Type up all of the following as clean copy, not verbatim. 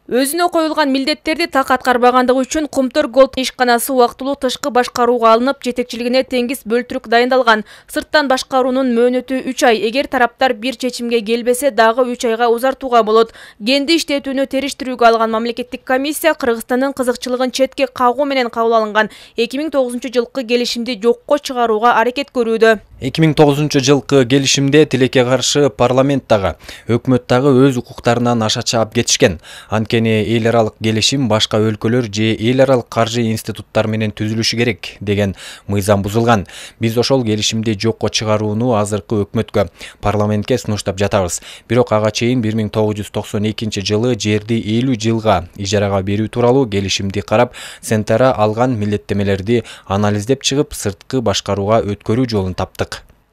Өзүнө коюлган милдеттерди так аткарбагандыгы үчүн Кумтөр Голд ишканасы убактылуу тышкы башкарууга алынып, жетекчилигине теңиз бөлтүрүк дайындалган. Сырттан башкаруунун мөөнөтү 3 ай. Эгер тараптар бир чечимге келбесе, дагы 3 айга узартууга болот. Генди иштетүүнү териштирүүгө алган мамлекеттик комиссия Кыргызстандын кызыкчылыгын четке кагуу менен кабыл алынган 2009 жылкы келишимди жокко чыгарууга аракет көрүүдө. 2009 жылкы келишимде тилекке каршы парламенттагы, өкмөттагы өз укуктарынан аша чаап кетишкен. Анткени эл аралык келишим башка өлкөлөр же эл аралык каржы институттар менен түзүлүшү керек деген мыйзам бузулган. Биз ошол келишимди жокко чыгарууну азыркы өкмөткө, парламентке сунуштап жатабыз. Бирок ага чейин 1992 жылы жерди 50 жылга ижарага берүү тууралуу келишимди карап, Сентара алган милдеттемелерди анализдеп чыгып, сырткы башкарууга өткөрүү жолун таптык.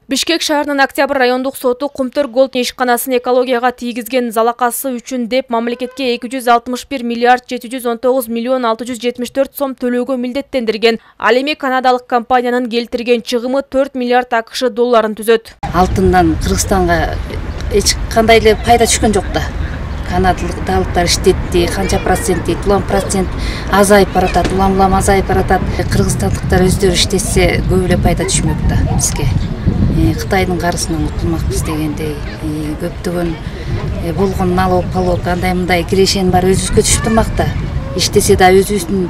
Бишкек шаарынын Октябрь райондук соту Кумтөр Голд ишканасын экологияга тийгизген залакасы үчүн деп мамлекетке 261 миллиард 719 миллион 674 сом төлөөгө милдеттендирген. Ал эми канадалык компаниянын келтирген чыгымы 4 миллиард АКШ долларын түзөт. Алтындан Кыргызстанга эч кандай эле пайда түшкөн жок да. Канадалыктар иштетти, канча процент дейт, улам процент азайып баратат, улам азайып баратат. Кыргызстандыктар өздөрү иштесе көп эле пайда түшмөк да бизге. Кытайдын карысынан утулмакпыз дегендей, көптөгөн болгон налог, андай мындай кирешенин баары өзүбүзгө түшүп турмак да. Иштесе да өзүбүздүн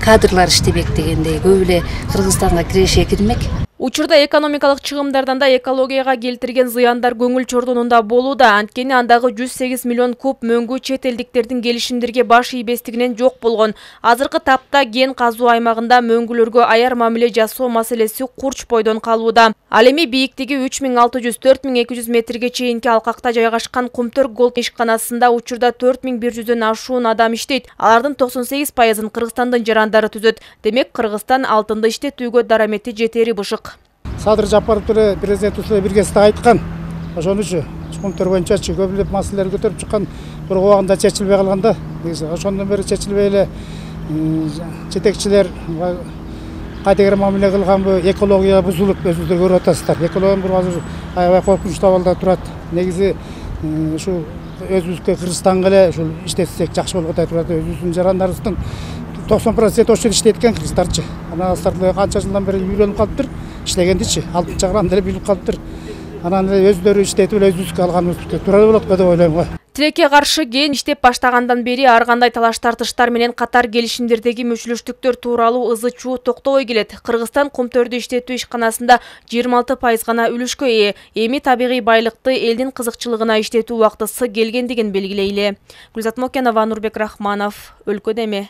кадрлар иштебек дегендей, көп эле Кыргызстанга киреше кирмек. Учурда экономикалык чыгымдардан да экологияга келтирген зыяндар көңүл чордонунда болууда. Анткени андагы 108 миллион куб мөңгү чет элдиктердин келишимдерге баш ийбестигинен жок болгон. Азыркы тапта ген казуу аймагында мөңгүлөргө аяр мамиле жасоо маселеси курч бойдон калууда. Ал эми бийиктиги 3600–4200 метрге чейинки алкакта жайгашкан Кумтөр Голд ишканасында учурда 4100дөн ашуун адам иштейт. Алардын 98%ын Кыргызстандын жарандары түзөт. Демек, Кыргызстан алтынды иштетүүгө дарамети жетери бышык. Садыр Жапаров президент усула биргесинде айткан. Ошон үчүн Кумтөр боюнча көп эле маселелер көтөрүп чыккан, бирок убагында чечилбей калганда, ошондон бери чечилбей эле жетекчилер кайдыгер мамиле кылганбы, экология бузулуп, өзүңүздөр көрүп атасыздар. Экология азыр аябай коркунучтуу абалда турат. Негизи ушу өзүбүзгө Кыргызстанга эле ушул иштетсек жакшы болуп атат. Өзүбүздүн жарандарыбыздын 90% ошол иштеткен кыргыздарчы. Анан алар канча жылдан бери үйрөнүп калыптыр, иштегендичи, алтын чагыран деле билип калыптыр. Анан өздөрү иштетип эле өзүбүзгө алганыбыз туура болот го деп ойлойм го. Тилекке каршы ген иштеп баштагандан бери ар кандай талаш-тартыштар менен катар келишимдердеги мүчүлүштүктөр тууралуу ызы чуу токтобой келет. Кыргызстан Кумтөрдү иштетүү ишканасында 26% гана үлүшкө ээ. Эми табигый байлыкты элдин кызыкчылыгына иштетүү убактысы келгендигин белгилейле. Гүлзат Мокенова, Нурбек Рахманов, Өлкөдеме.